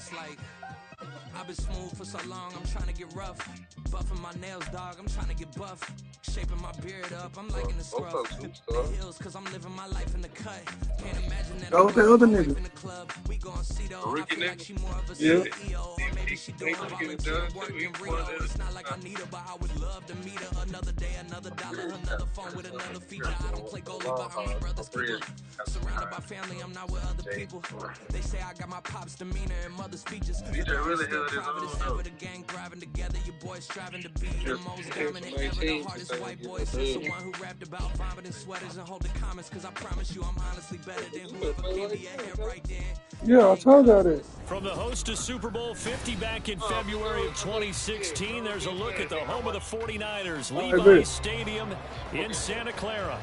it's like I've been smooth for so long, I'm trying to get rough. Buffing my nails, dog, I'm trying to get buff. Shaping my beard up, I'm liking the scruff. The hills, cause I'm living my life in the cut. Can't imagine that I'm in the club. We gon' see though, I feel like she more of a CEO. Or maybe she doing volunteer work in Rio. It's not like I need her, but I would love to meet her. Another day, another dollar, another phone with another feature. I don't play goalie, but I'm my brother's keeper. Surrounded by family, I'm not with other people. They say I got my pop's demeanor and mother's features. Ever the gang thriving together, your boys striving to be the most dominant ever. The hardest white boy since the one who rapped about vomiting sweaters and hold the comments. Cause I promise you I'm honestly better than whoever came to your head right then. Yeah, I told y'all that. From the host of Super Bowl 50 back in February of 2016, there's a look at the home of the 49ers, Levi's Stadium in Santa Clara.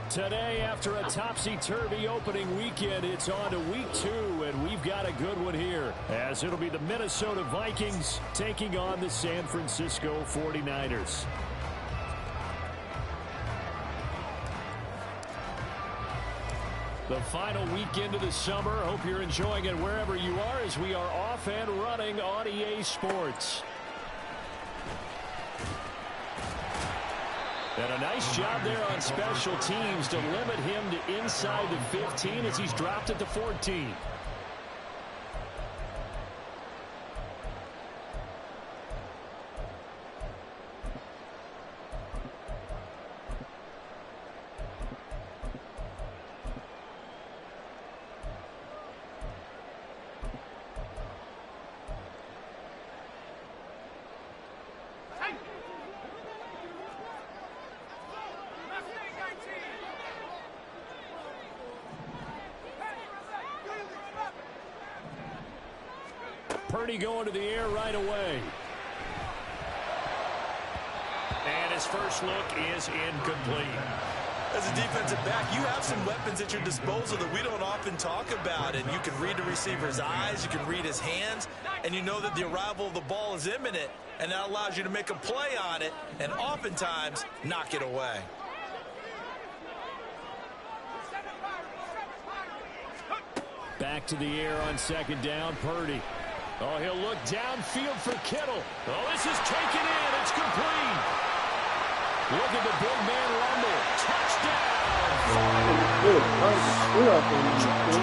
Today, after a topsy-turvy opening weekend, it's on to week 2, and we've got a good one here, as it'll be the Minnesota Vikings taking on the San Francisco 49ers. The final weekend of the summer. Hope you're enjoying it wherever you are as we are off and running on EA Sports. And a nice job there on special teams to limit him to inside the 15 as he's dropped it to 14. Purdy going to the air right away. And his first look is incomplete. As a defensive back, you have some weapons at your disposal that we don't often talk about. And you can read the receiver's eyes, you can read his hands, and you know that the arrival of the ball is imminent. And that allows you to make a play on it and oftentimes knock it away. Back to the air on second down, Purdy. Oh, he'll look downfield for Kittle. Oh, this is taken in. It's complete. Look at the big man rumble. Touchdown. George Kittle halfway to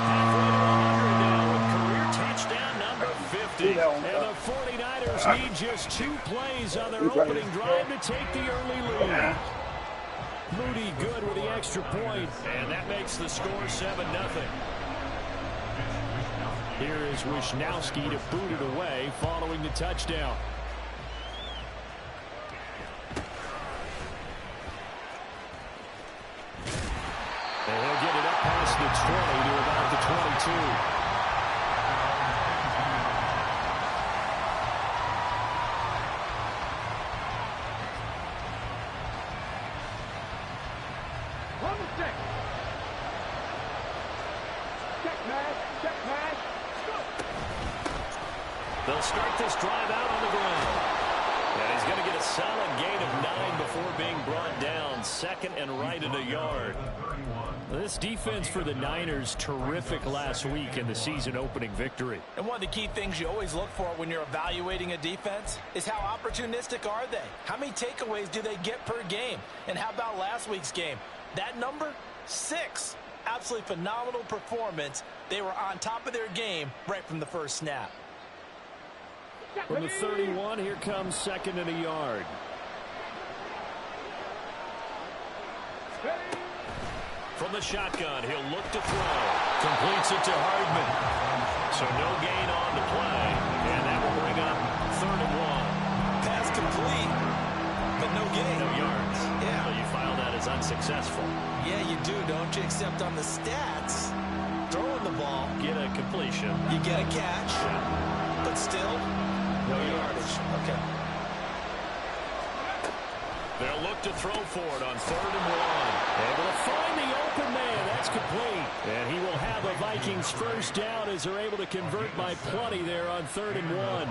100 now with career touchdown number 50. And the 49ers need just 2 plays on their opening drive to take the early lead. Moody good with the extra point, and that makes the score 7-0. Here is Wisnowski to boot it away following the touchdown. And he'll get it up past the 20 to about the 22. They'll start this drive out on the ground. And he's going to get a solid gain of 9 before being brought down. Second and right at a yard. This defense for the Niners, terrific last week in the season opening victory. And one of the key things you always look for when you're evaluating a defense is how opportunistic are they? How many takeaways do they get per game? And how about last week's game? That number, 6. Absolutely phenomenal performance. They were on top of their game right from the first snap. From the 31, here comes second and a yard. From the shotgun, he'll look to throw. Completes it to Hardman. So no gain on the play. And that will bring up 3rd and 1. Pass complete, but no gain. No yards. Yeah. So you file that as unsuccessful. Yeah, you do, don't you? Except on the stats, throwing the ball. Get a completion. You get a catch. Yeah. But still, no yardage. Okay. They'll look to throw for it on 3rd and 1. Able to find the open man. That's complete. And he will have the Vikings first down as they're able to convert by plenty there on 3rd and 1.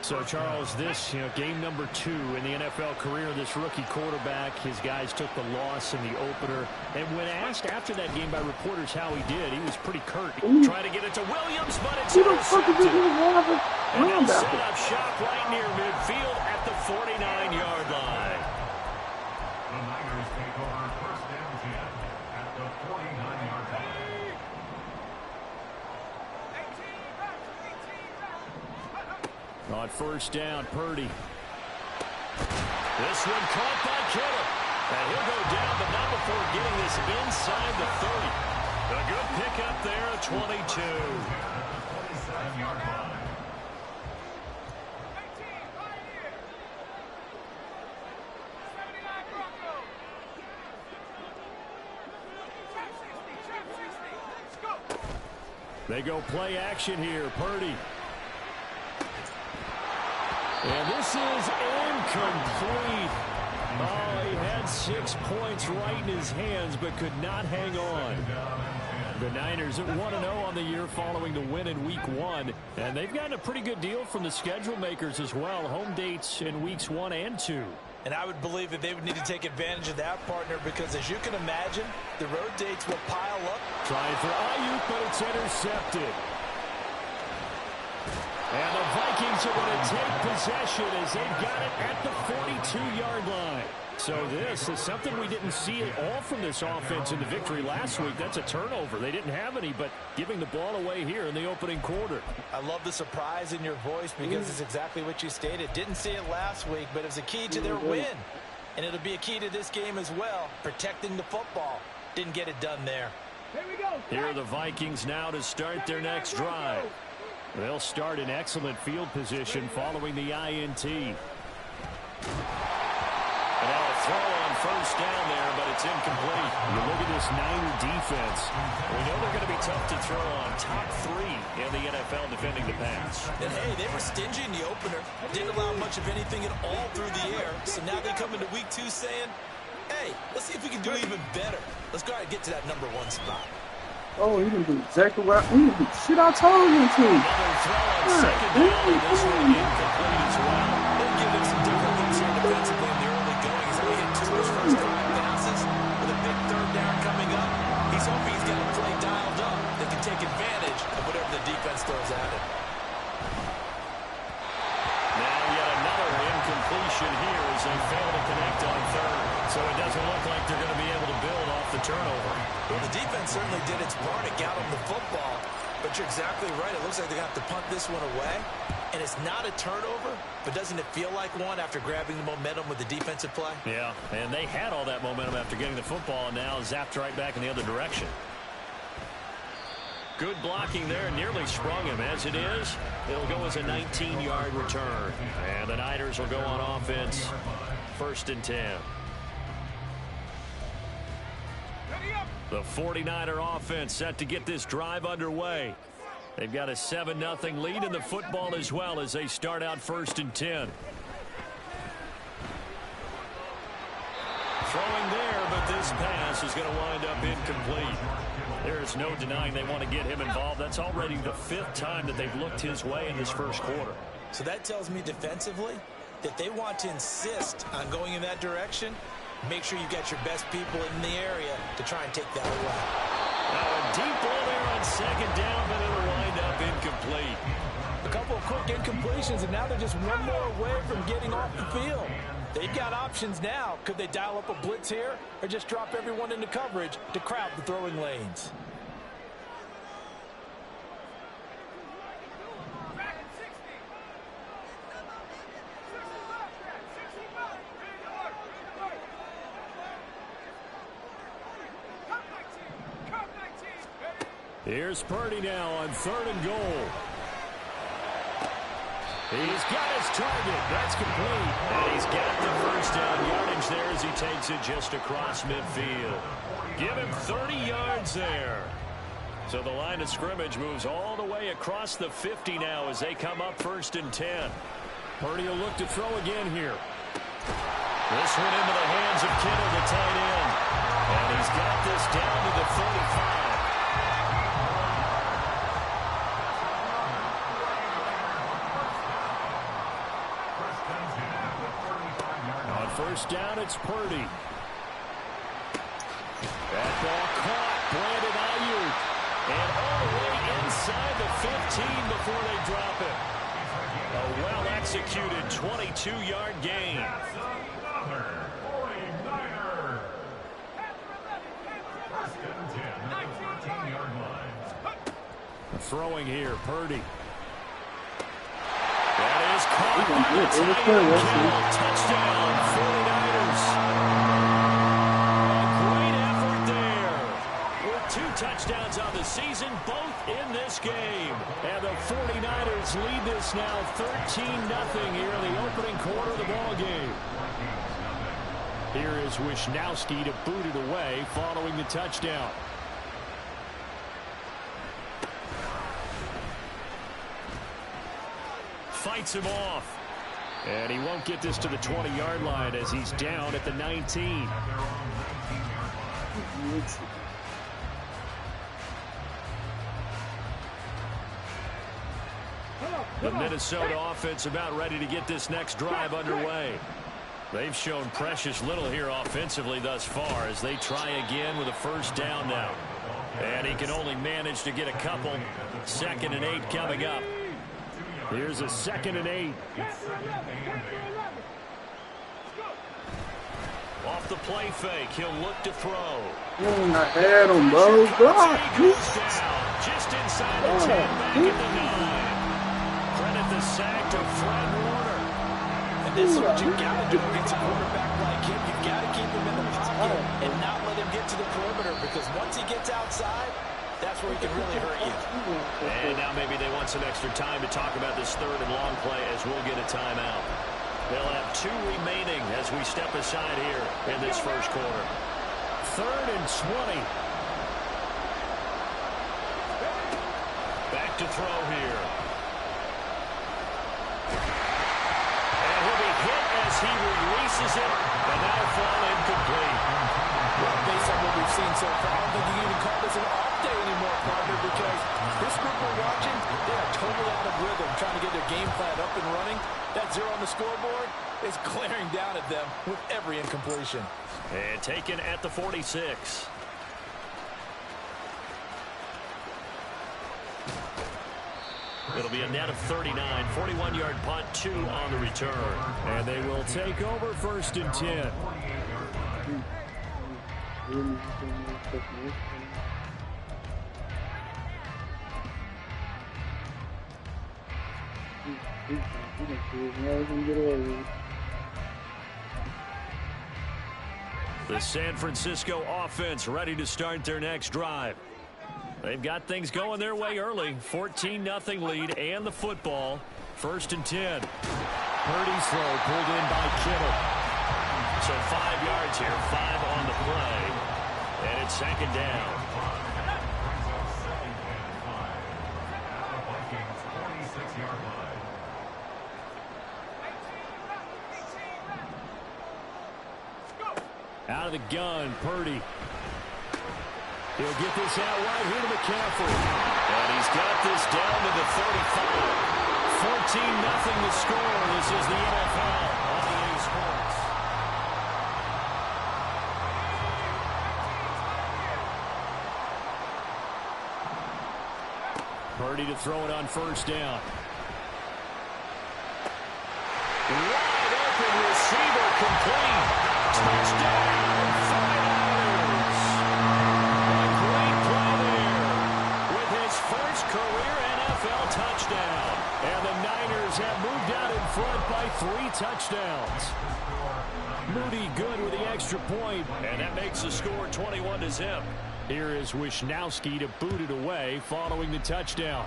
So, Charles, this, game number 2 in the NFL career of this rookie quarterback. His guys took the loss in the opener. And when asked after that game by reporters how he did, he was pretty curt. Trying to get it to Williams, but it's intercepted. And they'll set up shop right near midfield at the 49-yard line. The Niners take over 1st and 10 at the 49-yard line. On 1st down, Purdy. This one caught by Kittle. And he'll go down, but not before getting this inside the 30. A good pickup there at 22. 27-yard line. They go play action here. Purdy. And this is incomplete. Oh, he had 6 points right in his hands, but could not hang on. The Niners at 1-0 on the year following the win in Week 1. And they've gotten a pretty good deal from the schedule makers as well. Home dates in Weeks 1 and 2. And I would believe that they would need to take advantage of that, partner, because as you can imagine, the road dates will pile up. Trying for Ayuk, but it's intercepted. And the Vikings are going to take possession as they've got it at the 42-yard line. So this is something we didn't see at all from this offense in the victory last week. That's a turnover. They didn't have any, but giving the ball away here in the opening quarter. I love the surprise in your voice because it's exactly what you stated. Didn't see it last week, but it was a key to their win. And it'll be a key to this game as well, protecting the football. Didn't get it done there. Here are the Vikings now to start their next drive. They'll start in excellent field position following the INT. And now a throw on 1st down there, but it's incomplete. You look at this Niner defense. We know they're going to be tough to throw on. Top 3 in the NFL defending the pass. And, hey, they were stingy in the opener. Didn't allow much of anything at all through the air. So now they come into Week 2 saying, hey, let's see if we can do even better. Let's go ahead and get to that number 1 spot. Oh, he didn't do exactly what he didn't do shit I told him to. Another throw on 2nd down, and this one incomplete as well. They'll give him some different looks here defensively in the early going. He's only hit 2 of his first 5 passes with a big 3rd down coming up. He's hoping he's got a play dialed up that can take advantage of whatever the defense throws at him. Now yet another incompletion here as they fail to connect on 3rd. So it doesn't look like they're going to be able to build off the turnover. Well, the defense certainly did its part. It got them the football. But you're exactly right. It looks like they're going to have to punt this one away. And it's not a turnover, but doesn't it feel like one after grabbing the momentum with the defensive play? Yeah, and they had all that momentum after getting the football, and now zapped right back in the other direction. Good blocking there, nearly sprung him. As it is, it'll go as a 19-yard return. And the Niners will go on offense, 1st and 10. The 49er offense set to get this drive underway. They've got a 7-0 lead in the football as well as they start out 1st and 10. Throwing there, but this pass is going to wind up incomplete. There's no denying they want to get him involved. That's already the 5th time that they've looked his way in this first quarter. So that tells me defensively that they want to insist on going in that direction. Make sure you got your best people in the area to try and take that away. Now a deep ball there on 2nd down, but it'll wind up incomplete. A couple of quick incompletions, and now they're just one more away from getting off the field. They've got options now. Could they dial up a blitz here or just drop everyone into coverage to crowd the throwing lanes? Here's Purdy now on 3rd and goal. He's got his target. That's complete. And he's got the first down yardage there as he takes it just across midfield. Give him 30 yards there. So the line of scrimmage moves all the way across the 50 now as they come up 1st and 10. Purdy will look to throw again here. This one into the hands of Kittle, the tight end. And he's got this down to the 35. On first down, it's Purdy. That ball caught. Brandon Ayuk. And all the way inside the 15 before they drop it. A well-executed 22-yard gain. Throwing here, Purdy. That is caught by the tight end. Touchdown, 49ers. A great effort there. With 2 touchdowns on the season, both in this game. And the 49ers lead this now 13-0 here in the opening quarter of the ball game. Here is Wisnowski to boot it away following the touchdown. Fights him off. And he won't get this to the 20-yard line as he's down at the 19. The Minnesota offense about ready to get this next drive underway. They've shown precious little here offensively thus far as they try again with a first down now. And he can only manage to get a couple. 2nd and 8 coming up. Here's a 2nd and 8. Off the play fake, he'll look to throw. I had him, bro. God, just inside the 10, back at the 9. Credit the sack to Fred Warner. And this is what you've got to do against a quarterback like him. You've got to keep him in the pocket and not let him get to the perimeter, because once he gets outside, that's where he can really hurt you. And now maybe they want some extra time to talk about this 3rd and long play as we'll get a timeout. They'll have 2 remaining as we step aside here in this first quarter. 3rd and 20. Back to throw here. And he'll be hit as he releases it, and that'll fall incomplete. Well, based on what we've seen so far, I don't think you can even call this an off day anymore, partner, because this group we're watching, they are totally out of rhythm, trying to get their game plan up and running. That 0 on the scoreboard is glaring down at them with every incompletion. And taken at the 46. It'll be a net of 39, 41-yard punt, 2 on the return. And they will take over 1st and 10. The San Francisco offense ready to start their next drive. They've got things going their way early. 14-0 lead and the football. 1st and 10. Purdy's throw pulled in by Kittle. So 5 yards here, 5 on the play. And it's 2nd down. Out of the gun, Purdy. He'll get this out right here to McCaffrey. And he's got this down to the 35. 14-0 to score. This is the NFL on EA Sports. Purdy to throw it on 1st down. Wide open receiver, complete. Touchdown, 49ers. A great play there with his first career NFL touchdown. And the Niners have moved out in front by 3 touchdowns. Moody good with the extra point, and that makes the score 21-0. Here is Wisnowski to boot it away following the touchdown.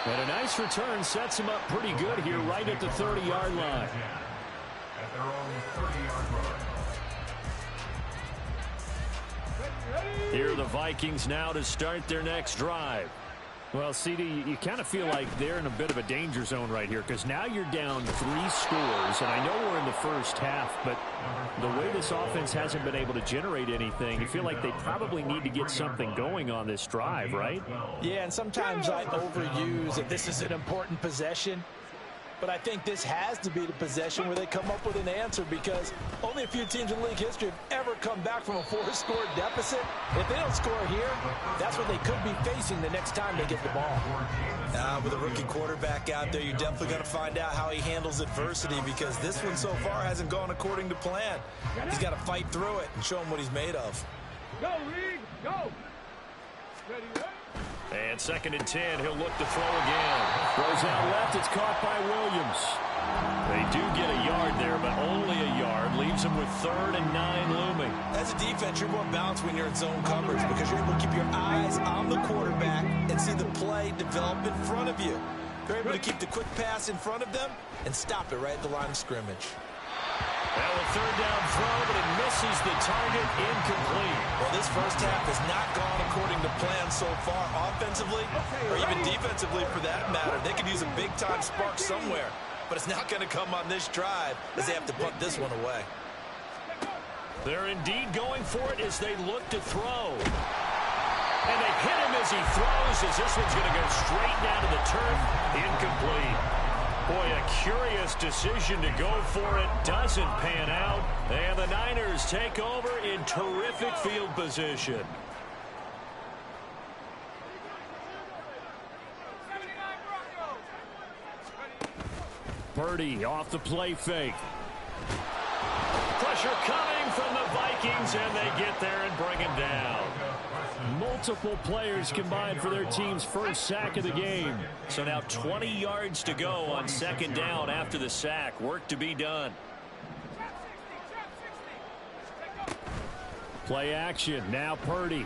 And a nice return sets him up pretty good here right at the 30-yard line. At their own 30-yard line. Here are the Vikings now to start their next drive. Well, CD, you kind of feel like they're in a bit of a danger zone right here because now you're down 3 scores, and I know we're in the first half, but the way this offense hasn't been able to generate anything, you feel like they probably need to get something going on this drive, right? Yeah, and sometimes I overuse that this is an important possession. But I think this has to be the possession where they come up with an answer because only a few teams in league history have ever come back from a 4-score deficit. If they don't score here, that's what they could be facing the next time they get the ball. With a rookie quarterback out there, you're definitely going to find out how he handles adversity because this one so far hasn't gone according to plan. He's got to fight through it and show him what he's made of. Go, Reed, go! Ready, ready? And 2nd and 10, he'll look to throw again. Throws out left, it's caught by Williams. They do get a yard there, but only a yard. Leaves them with 3rd and 9 looming. As a defense, you're more balanced when you're in zone coverage because you're able to keep your eyes on the quarterback and see the play develop in front of you. You're able to keep the quick pass in front of them and stop it right at the line of scrimmage. Now a 3rd down throw, but it misses the target, incomplete. Well, this first half has not gone according to plan so far, offensively or even defensively for that matter. They could use a big-time spark somewhere, but it's not going to come on this drive as they have to punt this one away. They're indeed going for it as they look to throw. And they hit him as he throws, as this one's going to go straight down to the turf, incomplete. Boy, a curious decision to go for it. Doesn't pan out. And the Niners take over in terrific field position. Purdy off the play fake. Pressure coming from the Vikings, and they get there and bring him down. Multiple players combined for their team's first sack of the game. So now 20 yards to go on 2nd down after the sack. Work to be done. Play action. Now Purdy.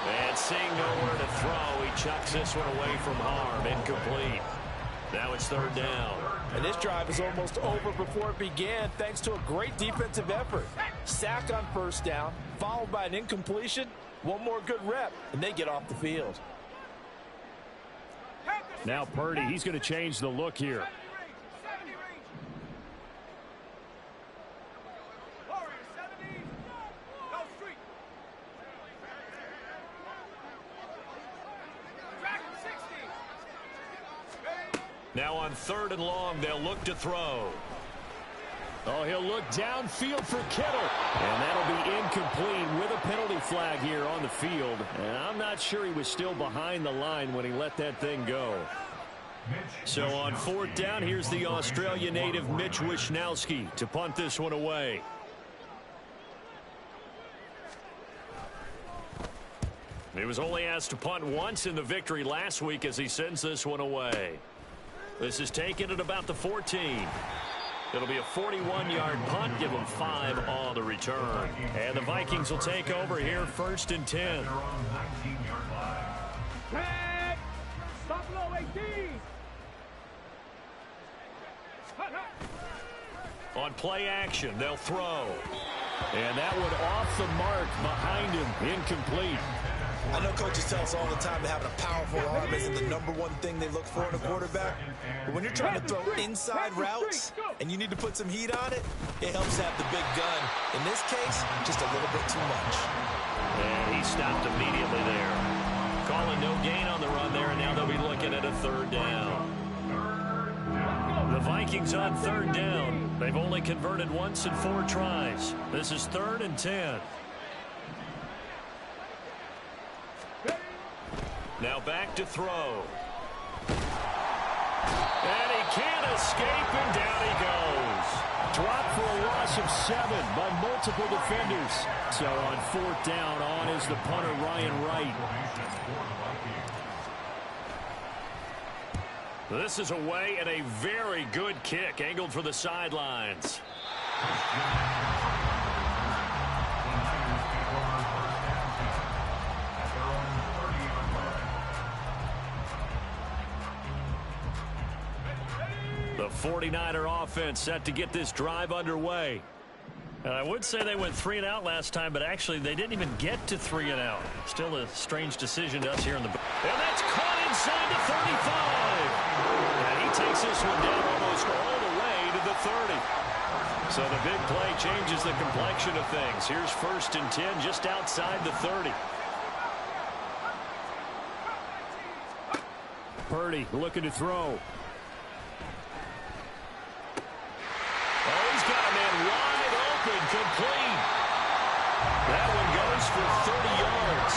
And seeing nowhere to throw, he chucks this one away from harm. Incomplete. Now it's 3rd down. And this drive is almost over before it began thanks to a great defensive effort. Sack on 1st down, followed by an incompletion. One more good rep, and they get off the field. Now Purdy, he's going to change the look here. Now on 3rd and long, they'll look to throw. Oh, he'll look downfield for Kittle. And that'll be incomplete with a penalty flag here on the field. And I'm not sure he was still behind the line when he let that thing go. So on 4th down, here's the Australia native Mitch Wishnowsky to punt this one away. He was only asked to punt once in the victory last week as he sends this one away. This is taken at about the 14. It'll be a 41-yard punt, give them 5 on the return. And the Vikings will take over here 1st and 10. Stop low, 18. On play action, they'll throw. And that one off the mark behind him, incomplete. I know coaches tell us all the time that having a powerful arm isn't the #1 thing they look for in a quarterback. But when you're trying to throw inside routes and you need to put some heat on it, it helps have the big gun. In this case, just a little bit too much. And he stopped immediately there. Calling no gain on the run there, and now they'll be looking at a 3rd down. The Vikings on 3rd down. They've only converted once in 4 tries. This is 3rd and 10. Now back to throw. And he can't escape, and down he goes. Dropped for a loss of 7 by multiple defenders. So on 4th down, on is the punter, Ryan Wright. This is away and a very good kick, angled for the sidelines. The 49er offense set to get this drive underway. And I would say they went 3 and out last time, but actually they didn't even get to 3 and out. Still a strange decision to us here in the... And that's caught inside the 35. And he takes this one down almost all the way to the 30. So the big play changes the complexion of things. Here's 1st and 10 just outside the 30. Purdy looking to throw. Oh, he's got a man wide open, complete. That one goes for 30 yards.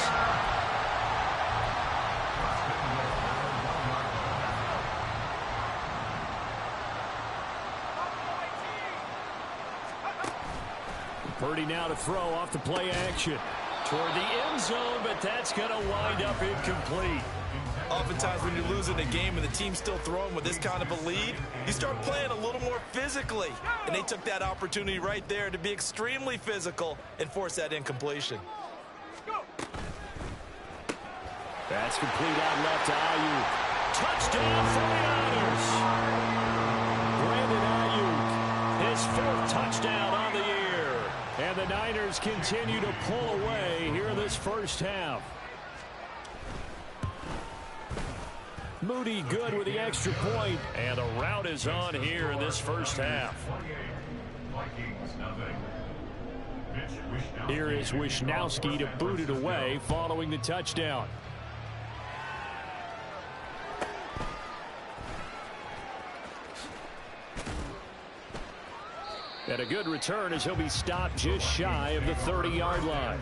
Purdy now to throw off the play action. Toward the end zone, but that's going to wind up incomplete. Oftentimes when you're losing a game and the team's still throwing with this kind of a lead, you start playing a little more physically. And they took that opportunity right there to be extremely physical and force that incompletion. That's complete out left to Ayuk. Touchdown 49ers. Brandon Ayuk, his 4th touchdown on the year. And the Niners continue to pull away here in this first half. Moody good with the extra point, and the rout is on here in this first half. Here is Wishnowski to boot it away following the touchdown. And a good return as he'll be stopped just shy of the 30-yard line.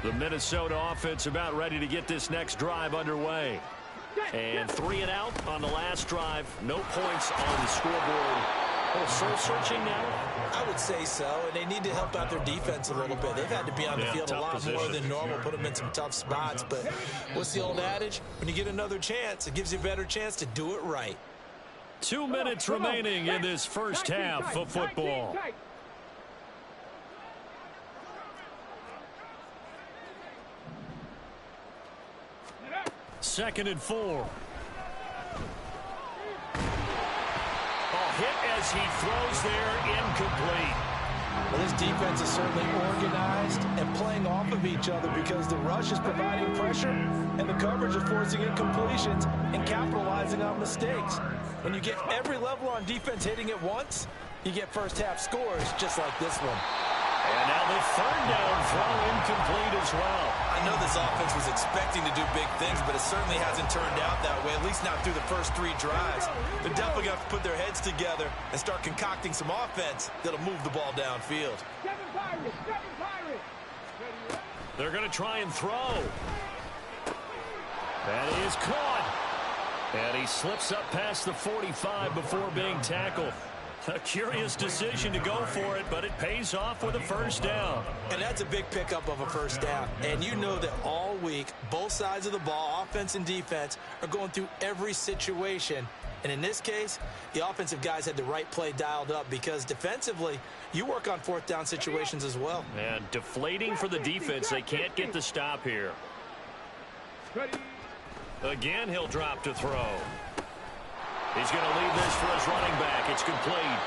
The Minnesota offense about ready to get this next drive underway. And 3 and out on the last drive. No points on the scoreboard. Oh, soul-searching now? I would say so, and they need to help out their defense a little bit. They've had to be on the field a lot more than normal, put them in some tough spots. But what's the old adage? When you get another chance, it gives you a better chance to do it right. 2 minutes remaining in this first half of football. 2nd and 4. Hit as he throws there, incomplete. Well, this defense is certainly organized and playing off of each other because the rush is providing pressure and the coverage is forcing incompletions and capitalizing on mistakes. When you get every level on defense hitting at once, you get first half scores just like this one. And now the 3rd down throw incomplete as well. I know this offense was expecting to do big things, but it certainly hasn't turned out that way, at least not through the first 3 drives. They're definitely going to have to put their heads together and start concocting some offense that'll move the ball downfield. They're going to try and throw. That is caught. And he slips up past the 45 before being tackled. A curious decision to go for it, but it pays off with a first down. And that's a big pickup of a first down. And you know that all week, both sides of the ball, offense and defense, are going through every situation. And in this case, the offensive guys had the right play dialed up because defensively, you work on 4th down situations as well. And deflating for the defense. They can't get the stop here. Again, he'll drop to throw. He's going to leave this for his running back. It's complete.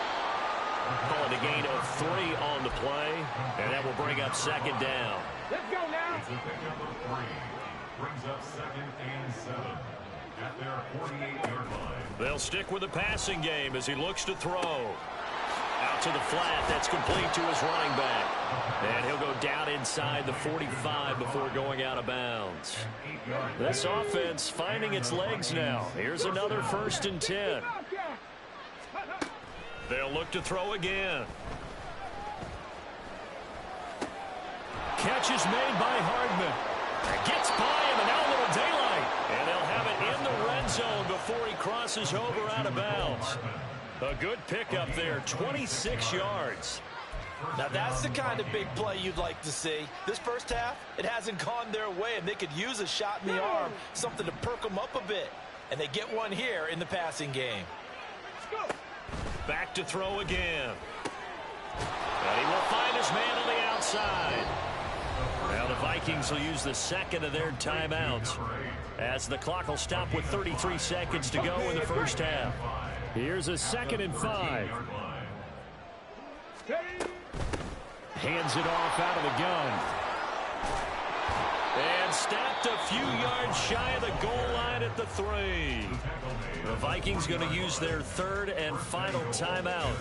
Calling a gain of 3 on the play, and that will bring up 2nd down. Let's go now. It's a pickup of 3. Brings up 2nd and 7 at their 48-yard line. They'll stick with the passing game as he looks to throw. Out to the flat. That's complete to his running back. And he'll go down inside the 45 before going out of bounds. This offense finding its legs now. Here's another 1st and 10. They'll look to throw again. Catch is made by Hardman. Gets by him, and now a little daylight. And they'll have it in the red zone before he crosses over out of bounds. A good pickup there, 26 yards. Now that's the kind of big play you'd like to see. This first half, it hasn't gone their way, and they could use a shot in the arm, something to perk them up a bit. And they get one here in the passing game. Back to throw again. And he will find his man on the outside. Now the Vikings will use the second of their timeouts as the clock will stop with 33 seconds to go in the first half. Here's a 2nd and 5. Hands it off out of the gun. And stopped a few yards shy of the goal line at the 3. The Vikings going to use their 3rd and final timeout.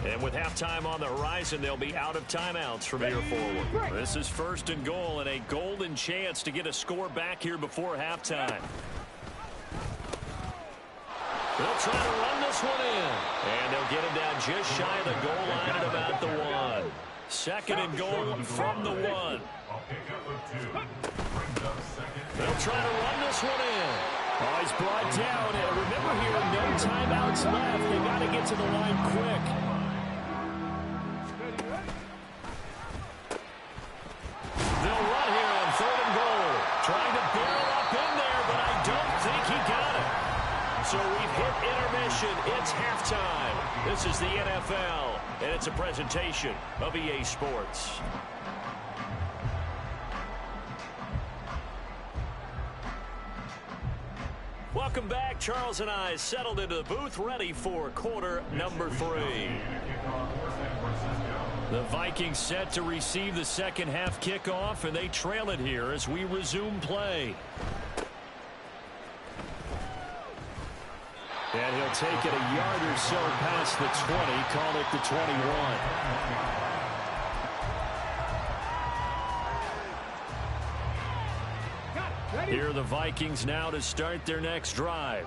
And with halftime on the horizon, they'll be out of timeouts from here forward. This is 1st and goal and a golden chance to get a score back here before halftime. They'll try to run this one in. And they'll get him down just shy of the goal line at about the 1. 2nd and goal from the 1. They'll try to run this one in. Oh, he's brought down. And remember here, no timeouts left. They got to get to the line quick. They'll run here on 3rd and goal. Trying to barrel up in there, but I don't think he got it. So we've hit intermission. It's halftime. This is the NFL, and it's a presentation of EA Sports. Welcome back. Charles and I settled into the booth, ready for quarter number 3. The Vikings set to receive the second half kickoff, and they trail it here as we resume play. And he'll take it a yard or so past the 20, call it the 21. Here are the Vikings now to start their next drive.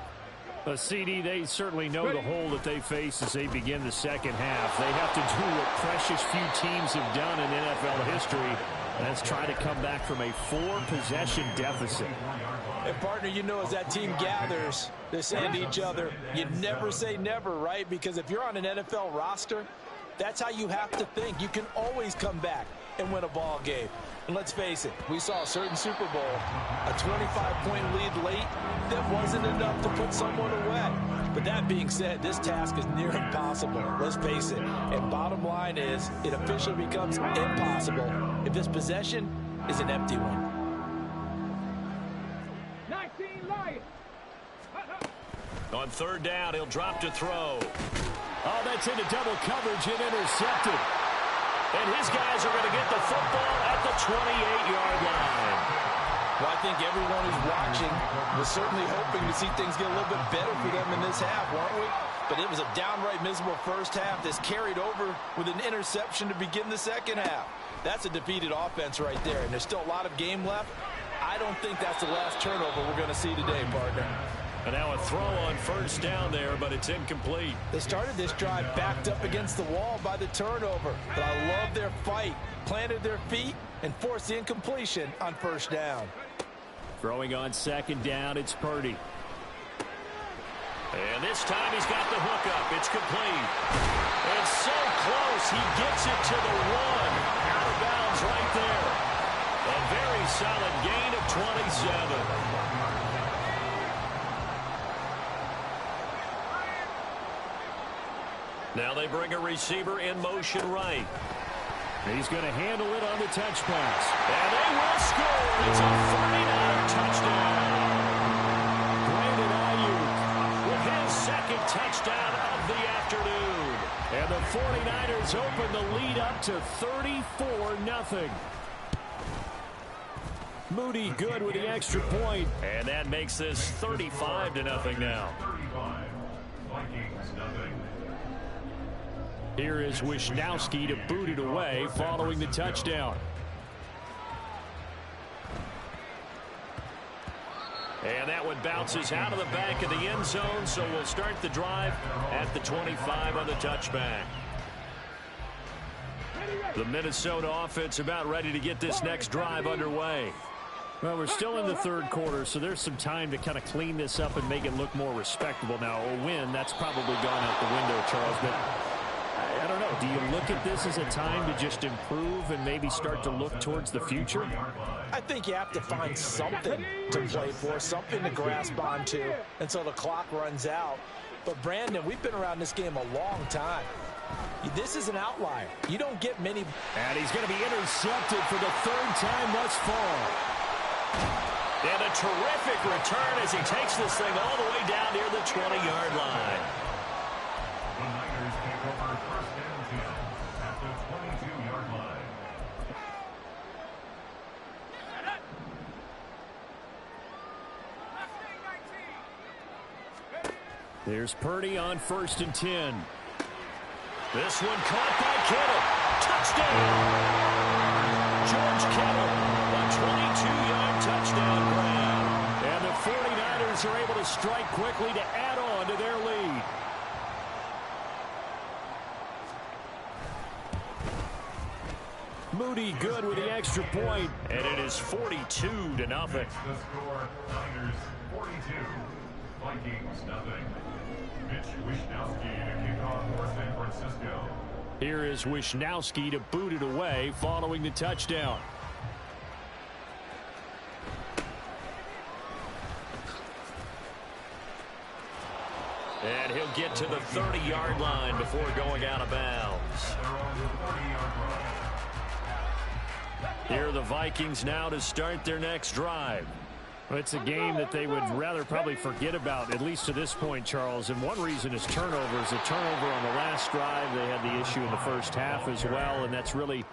CD, they certainly know the hole that they face as they begin the second half. They have to do what precious few teams have done in NFL history. That's try to come back from a 4-possession deficit. And, partner, you know, as that team gathers, they're saying to each other, you never say never, right? Because if you're on an NFL roster, that's how you have to think. You can always come back and win a ball game. And let's face it, we saw a certain Super Bowl, a 25-point lead late that wasn't enough to put someone away. But that being said, this task is near impossible. Let's face it. And bottom line is, it officially becomes impossible if this possession is an empty one. 19 Lions. On 3rd down, he'll drop to throw. Oh, that's into double coverage and intercepted. And his guys are going to get the football at the 28-yard line. Well, I think everyone who's watching was certainly hoping to see things get a little bit better for them in this half, weren't we? But it was a downright miserable first half that's carried over with an interception to begin the second half. That's a defeated offense right there, and there's still a lot of game left. I don't think that's the last turnover we're going to see today, partner. And now a throw on 1st down there, but it's incomplete. They started this drive backed up against the wall by the turnover. But I love their fight. Planted their feet and forced the incompletion on 1st down. Throwing on 2nd down, it's Purdy. And this time he's got the hook up. It's complete. It's so close. He gets it to the 1. Out of bounds right there. A very solid gain of 27. Now they bring a receiver in motion right. He's going to handle it on the touch pass. And they will score. It's a 49 touchdown. Brandon Ayuk with his 2nd touchdown of the afternoon. And the 49ers open the lead up to 34-0. Moody good with the extra point. And that makes this 35-0 now. Here is Wisnowski to boot it away following the touchdown. And that one bounces out of the back of the end zone, so we'll start the drive at the 25 on the touchback. The Minnesota offense about ready to get this next drive underway. Well, we're still in the 3rd quarter, so there's some time to kind of clean this up and make it look more respectable. Now, a win, that's probably gone out the window, Charles, but I don't know. Do you look at this as a time to just improve and maybe start to look towards the future? I think you have to find something to play for, something to grasp onto until the clock runs out. But, Brandon, we've been around this game a long time. This is an outlier. You don't get many. And he's going to be intercepted for the third time thus far. And a terrific return as he takes this thing all the way down near the 20-yard line. The Niners take over first and 10 at the 22-yard line. There's Purdy on 1st and 10. This one caught by Kittle. Touchdown! George Kittle, a 22-yard touchdown grab. And the 49ers are able to strike quickly to add on to their lead. Moody good with the extra point, and it is 42-0. The score, Niners 42, Vikings nothing. Mitch Wishnowsky to kick off for San Francisco. Here is Wishnowsky to boot it away following the touchdown. And he'll get to the 30-yard line before going out of bounds. They're on the 40-yard line. Here are the Vikings now to start their next drive. Well, it's a game that they would rather probably forget about, at least to this point, Charles. And one reason is turnovers. A turnover on the last drive. They had the issue in the first half as well, and that's really,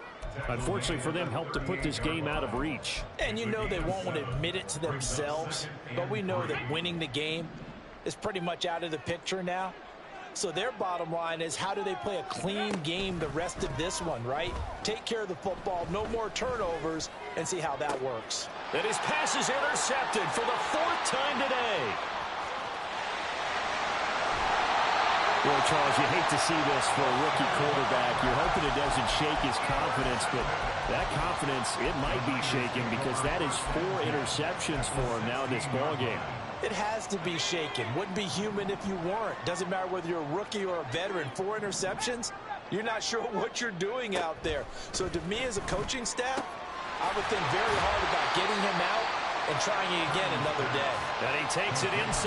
unfortunately for them, helped to put this game out of reach. And you know they won't admit it to themselves, but we know that winning the game is pretty much out of the picture now. So their bottom line is, how do they play a clean game the rest of this one, right? Take care of the football, no more turnovers, and see how that works. And his pass is intercepted for the 4th time today. Well, Charles, you hate to see this for a rookie quarterback. You're hoping it doesn't shake his confidence, but that confidence, it might be shaken because that is 4 interceptions for him now in this ballgame. It has to be shaken. Wouldn't be human if you weren't. Doesn't matter whether you're a rookie or a veteran. 4 interceptions, you're not sure what you're doing out there. So to me as a coaching staff, I would think very hard about getting him out and trying it again another day. And he takes it inside.